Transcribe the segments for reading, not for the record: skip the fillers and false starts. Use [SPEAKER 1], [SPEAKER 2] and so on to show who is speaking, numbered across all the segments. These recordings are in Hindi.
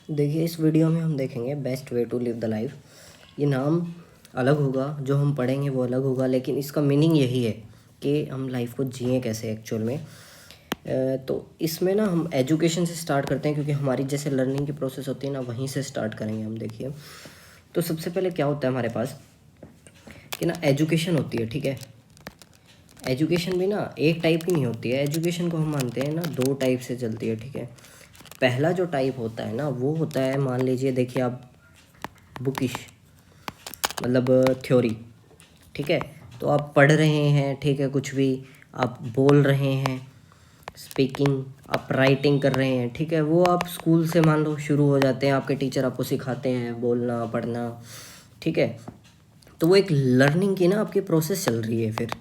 [SPEAKER 1] देखिए, इस वीडियो में हम देखेंगे best way to live the life. ये नाम अलग होगा, जो हम पढ़ेंगे वो अलग होगा, लेकिन इसका मीनिंग यही है कि हम लाइफ को जिए कैसे एक्चुअल में। तो इसमें ना हम एजुकेशन से स्टार्ट करते हैं, क्योंकि हमारी जैसे लर्निंग की प्रोसेस होती है ना, वहीं से स्टार्ट करेंगे हम। देखिए, तो सबसे पहले क्या होता है हमारे पास कि ना एजुकेशन होती है, ठीक है। एजुकेशन भी ना एक टाइप की नहीं होती है। एजुकेशन को हम मानते हैं ना दो टाइप से चलती है, ठीक है। पहला जो टाइप होता है ना, वो होता है, मान लीजिए, देखिए आप, बुकिश, मतलब थ्योरी, ठीक है। तो आप पढ़ रहे हैं, ठीक है, कुछ भी आप बोल रहे हैं, स्पीकिंग, आप राइटिंग कर रहे हैं, ठीक है। वो आप स्कूल से मान लो शुरू हो जाते हैं, आपके टीचर आपको सिखाते हैं बोलना पढ़ना, ठीक है। तो वो एक लर्निंग की ना आपकी प्रोसेस चल रही है फिर,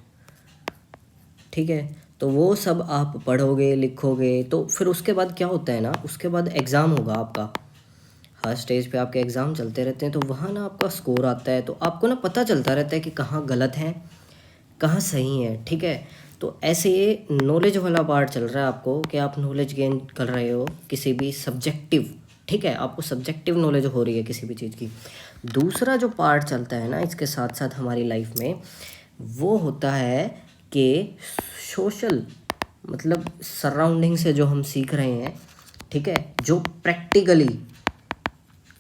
[SPEAKER 1] ठीक है। तो वो सब आप पढ़ोगे लिखोगे, तो फिर उसके बाद क्या होता है ना, उसके बाद एग्ज़ाम होगा आपका। हर स्टेज पे आपके एग्ज़ाम चलते रहते हैं, तो वहाँ ना आपका स्कोर आता है, तो आपको ना पता चलता रहता है कि कहाँ गलत है कहाँ सही है, ठीक है। तो ऐसे ये नॉलेज वाला पार्ट चल रहा है आपको, कि आप नॉलेज गेन कर रहे हो किसी भी सब्जेक्टिव, ठीक है, आपको सब्जेक्टिव नॉलेज हो रही है किसी भी चीज़ की। दूसरा जो पार्ट चलता है ना इसके साथ साथ हमारी लाइफ में, वो होता है कि सोशल, मतलब सराउंडिंग से जो हम सीख रहे हैं, ठीक है, जो प्रैक्टिकली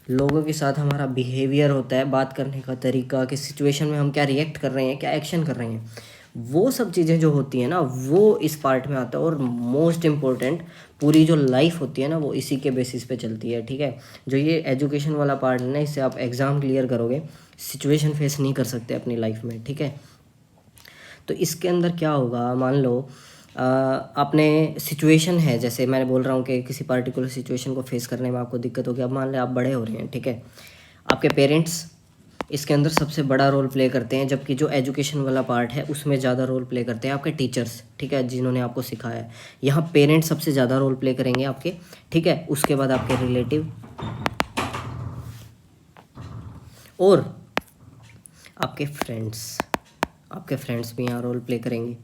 [SPEAKER 1] लोगों के साथ हमारा बिहेवियर होता है, बात करने का तरीका, कि सिचुएशन में हम क्या रिएक्ट कर रहे हैं, क्या एक्शन कर रहे हैं, वो सब चीज़ें जो होती हैं ना, वो इस पार्ट में आता है। और मोस्ट इम्पोर्टेंट, पूरी जो लाइफ होती है ना, वो इसी के बेसिस पे चलती है, ठीक है। जो ये एजुकेशन वाला पार्ट है ना, इससे आप एग्ज़ाम क्लियर करोगे, सिचुएशन फेस नहीं कर सकते अपनी लाइफ में, ठीक है। तो इसके अंदर क्या होगा, मान लो आपने सिचुएशन है, जैसे मैंने बोल रहा हूँ कि किसी पार्टिकुलर सिचुएशन को फेस करने में आपको दिक्कत होगी। अब मान लें आप बड़े हो रहे हैं, ठीक है, आपके पेरेंट्स इसके अंदर सबसे बड़ा रोल प्ले करते हैं, जबकि जो एजुकेशन वाला पार्ट है उसमें ज़्यादा रोल प्ले करते हैं आपके टीचर्स, ठीक है, जिन्होंने आपको सिखाया है। यहाँ पेरेंट्स सबसे ज़्यादा रोल प्ले करेंगे आपके, ठीक है। उसके बाद आपके रिलेटिव और आपके फ्रेंड्स भी यहाँ रोल प्ले करेंगे,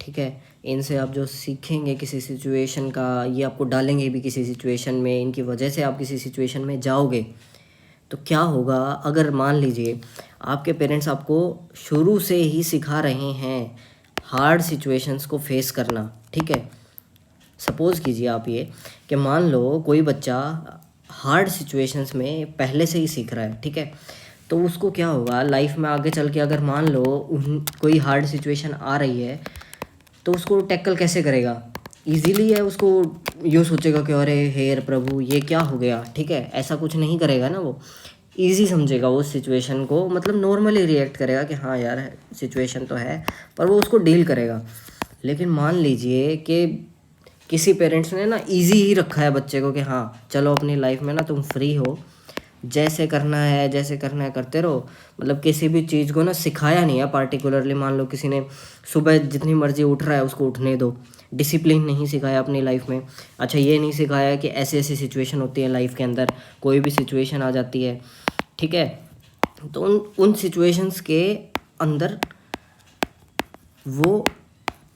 [SPEAKER 1] ठीक है। इनसे आप जो सीखेंगे किसी सिचुएशन का, ये आपको डालेंगे भी किसी सिचुएशन में, इनकी वजह से आप किसी सिचुएशन में जाओगे। तो क्या होगा, अगर मान लीजिए आपके पेरेंट्स आपको शुरू से ही सिखा रहे हैं हार्ड सिचुएशंस को फेस करना, ठीक है। सपोज़ कीजिए आप ये, कि मान लो कोई बच्चा हार्ड सिचुएशंस में पहले से ही सीख रहा है, ठीक है। तो उसको क्या होगा लाइफ में आगे चल के, अगर मान लो कोई हार्ड सिचुएशन आ रही है, तो उसको टैकल कैसे करेगा, इजीली है उसको। यूँ सोचेगा कि अरे हेर प्रभु ये क्या हो गया, ठीक है, ऐसा कुछ नहीं करेगा ना वो। ईजी समझेगा उस सिचुएशन को, मतलब नॉर्मली रिएक्ट करेगा कि हाँ यार सिचुएशन तो है, पर वो उसको डील करेगा। लेकिन मान लीजिए कि किसी पेरेंट्स ने ना इजी ही रखा है बच्चे को, कि हाँ चलो अपनी लाइफ में ना तुम फ्री हो, जैसे करना है करते रहो। मतलब किसी भी चीज़ को ना सिखाया नहीं है पार्टिकुलरली। मान लो किसी ने सुबह जितनी मर्जी उठ रहा है उसको उठने दो, डिसिप्लिन नहीं सिखाया अपनी लाइफ में। अच्छा, ये नहीं सिखाया कि ऐसी ऐसी सिचुएशन होती है लाइफ के अंदर, कोई भी सिचुएशन आ जाती है, ठीक है। तो उन सिचुएशंस के अंदर वो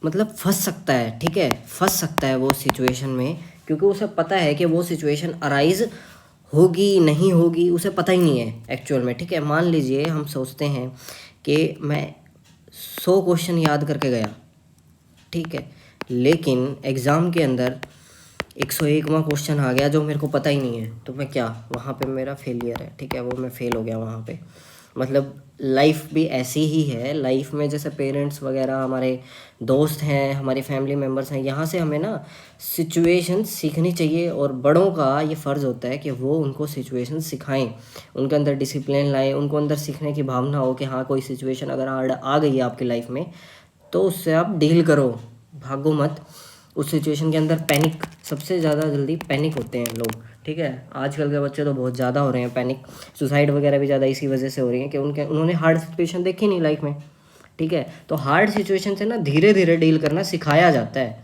[SPEAKER 1] मतलब फंस सकता है, ठीक है, फंस सकता है वो सिचुएशन में, क्योंकि उसे पता है कि वो सिचुएशन अराइज होगी नहीं होगी, उसे पता ही नहीं है एक्चुअल में, ठीक है। मान लीजिए हम सोचते हैं कि मैं 100 क्वेश्चन याद करके गया, ठीक है, लेकिन एग्ज़ाम के अंदर 101वां क्वेश्चन आ गया जो मेरे को पता ही नहीं है, तो मैं क्या, वहाँ पे मेरा फेलियर है, ठीक है, वो मैं फेल हो गया वहाँ पे। मतलब लाइफ भी ऐसी ही है। लाइफ में जैसे पेरेंट्स वगैरह, हमारे दोस्त हैं, हमारी फैमिली मेम्बर्स हैं, यहाँ से हमें ना सिचुएशन सीखनी चाहिए, और बड़ों का ये फ़र्ज़ होता है कि वो उनको सिचुएशन सिखाएं, उनके अंदर डिसिप्लिन लाएं, उनको अंदर सीखने की भावना हो कि हाँ कोई सिचुएशन अगर आ गई है आपकी लाइफ में, तो उससे आप डील करो, भागो मत उस सिचुएशन के अंदर। पैनिक, सबसे ज़्यादा जल्दी पैनिक होते हैं लोग, ठीक है। आजकल के बच्चे तो बहुत ज़्यादा हो रहे हैं पैनिक, सुसाइड वगैरह भी ज़्यादा इसी वजह से हो रही है कि उन्होंने हार्ड सिचुएशन देखी नहीं लाइफ में, ठीक है। तो हार्ड सिचुएशन से ना धीरे धीरे डील करना सिखाया जाता है,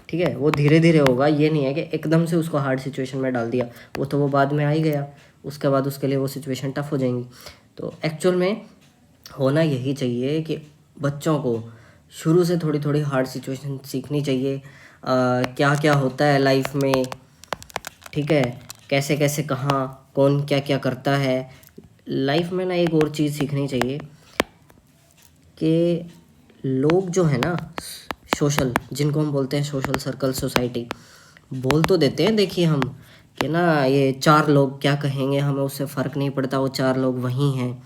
[SPEAKER 1] ठीक है। वो धीरे धीरे होगा, ये नहीं है कि एकदम से उसको हार्ड सिचुएशन में डाल दिया, वो तो वो बाद में आ ही गया, उसके बाद उसके लिए वो सिचुएशन टफ हो जाएंगी। तो एक्चुअल में होना यही चाहिए कि बच्चों को शुरू से थोड़ी थोड़ी हार्ड सिचुएशन सीखनी चाहिए, क्या क्या होता है लाइफ में, ठीक है, कैसे कैसे कहाँ कौन क्या क्या करता है। लाइफ में ना एक और चीज़ सीखनी चाहिए कि लोग जो है ना सोशल, जिनको हम बोलते हैं सोशल सर्कल सोसाइटी, बोल तो देते हैं देखिए हम कि ना ये 4 लोग क्या कहेंगे हमें उससे फ़र्क नहीं पड़ता, वो 4 लोग वही हैं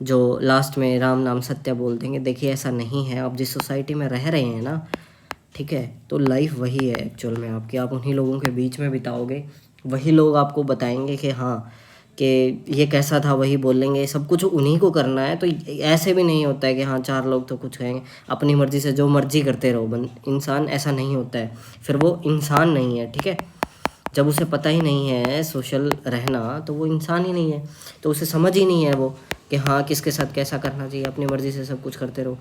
[SPEAKER 1] जो लास्ट में राम नाम सत्य बोल देंगे। देखिए ऐसा नहीं है। आप जिस सोसाइटी में रह रहे हैं ना, ठीक है, तो लाइफ वही है एक्चुअल में आपकी। आप उन्हीं लोगों के बीच में बिताओगे, वही लोग आपको बताएंगे कि हाँ कि ये कैसा था, वही बोलेंगे, सब कुछ उन्हीं को करना है। तो ऐसे भी नहीं होता है कि हाँ 4 लोग तो कुछ कहेंगे, अपनी मर्ज़ी से जो मर्ज़ी करते रहो इंसान, ऐसा नहीं होता है। फिर वो इंसान नहीं है, ठीक है। जब उसे पता ही नहीं है सोशल रहना तो वो इंसान ही नहीं है, तो उसे समझ ही नहीं है वो कि हाँ किसके साथ कैसा करना चाहिए, अपनी मर्ज़ी से सब कुछ करते रहो।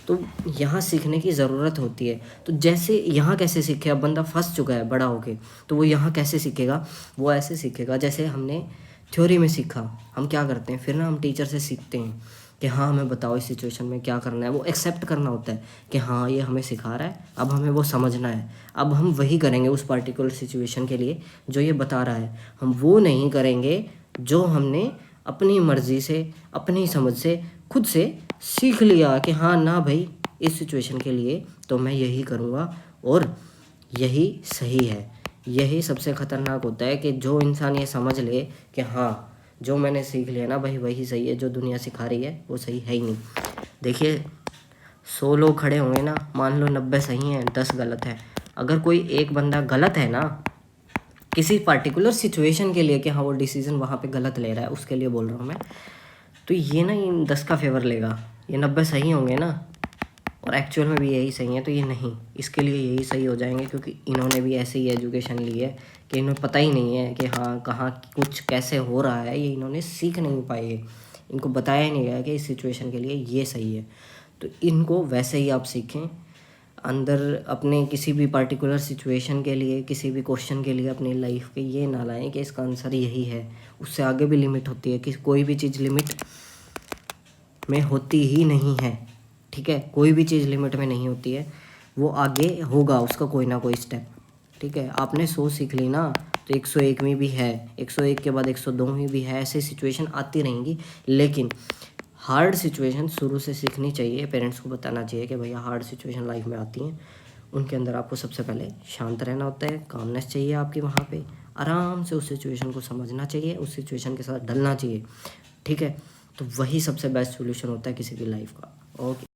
[SPEAKER 1] तो यहाँ सीखने की ज़रूरत होती है। तो जैसे यहाँ कैसे सीखे, अब बंदा फंस चुका है बड़ा होके, तो वो यहाँ कैसे सीखेगा, वो ऐसे सीखेगा जैसे हमने थ्योरी में सीखा। हम क्या करते हैं फिर ना, हम टीचर से सीखते हैं कि हाँ हमें बताओ इस सिचुएशन में क्या करना है। वो एक्सेप्ट करना होता है कि हाँ ये हमें सिखा रहा है, अब हमें वो समझना है, अब हम वही करेंगे उस पार्टिकुलर सिचुएशन के लिए जो ये बता रहा है। हम वो नहीं करेंगे जो हमने अपनी मर्ज़ी से, अपनी समझ से, खुद से सीख लिया कि हाँ ना भाई इस सिचुएशन के लिए तो मैं यही करूँगा और यही सही है। यही सबसे ख़तरनाक होता है कि जो इंसान ये समझ ले कि हाँ जो मैंने सीख लिया ना भाई वही सही है, जो दुनिया सिखा रही है वो सही है ही नहीं। देखिए 100 लोग खड़े होंगे ना, मान लो 90 सही हैं, 10 गलत है। अगर कोई एक बंदा गलत है ना किसी पार्टिकुलर सिचुएशन के लिए कि हाँ वो डिसीज़न वहाँ पे गलत ले रहा है, उसके लिए बोल रहा हूँ मैं, तो ये ना इन 10 का फेवर लेगा। ये 90 सही होंगे ना और एक्चुअल में भी यही सही है, तो ये नहीं, इसके लिए यही सही हो जाएंगे क्योंकि इन्होंने भी ऐसे ही एजुकेशन ली है कि इन्हें पता ही नहीं है कि हाँ कहाँ कुछ कैसे हो रहा है। ये इन्होंने सीख नहीं पाए, इनको बताया ही नहीं गया कि इस सिचुएशन के लिए ये सही है। तो इनको वैसे ही आप सीखें अंदर अपने किसी भी पार्टिकुलर सिचुएशन के लिए, किसी भी क्वेश्चन के लिए अपनी लाइफ के, ये ना लाएं कि इसका आंसर यही है। उससे आगे भी लिमिट होती है कि कोई भी चीज़ लिमिट में होती ही नहीं है, ठीक है। कोई भी चीज़ लिमिट में नहीं होती है, वो आगे होगा उसका कोई ना कोई स्टेप, ठीक है। आपने 100 सीख ली ना तो 101वीं भी है, 101 के बाद 102वीं भी है, ऐसे सिचुएशन आती रहेंगी। लेकिन हार्ड सिचुएशन शुरू से सीखनी चाहिए। पेरेंट्स को बताना चाहिए कि भैया हार्ड सिचुएशन लाइफ में आती हैं, उनके अंदर आपको सबसे पहले शांत रहना होता है, कामनेस चाहिए आपकी, वहाँ पे आराम से उस सिचुएशन को समझना चाहिए, उस सिचुएशन के साथ ढलना चाहिए, ठीक है। तो वही सबसे बेस्ट सोल्यूशन होता है किसी भी लाइफ का। ओके।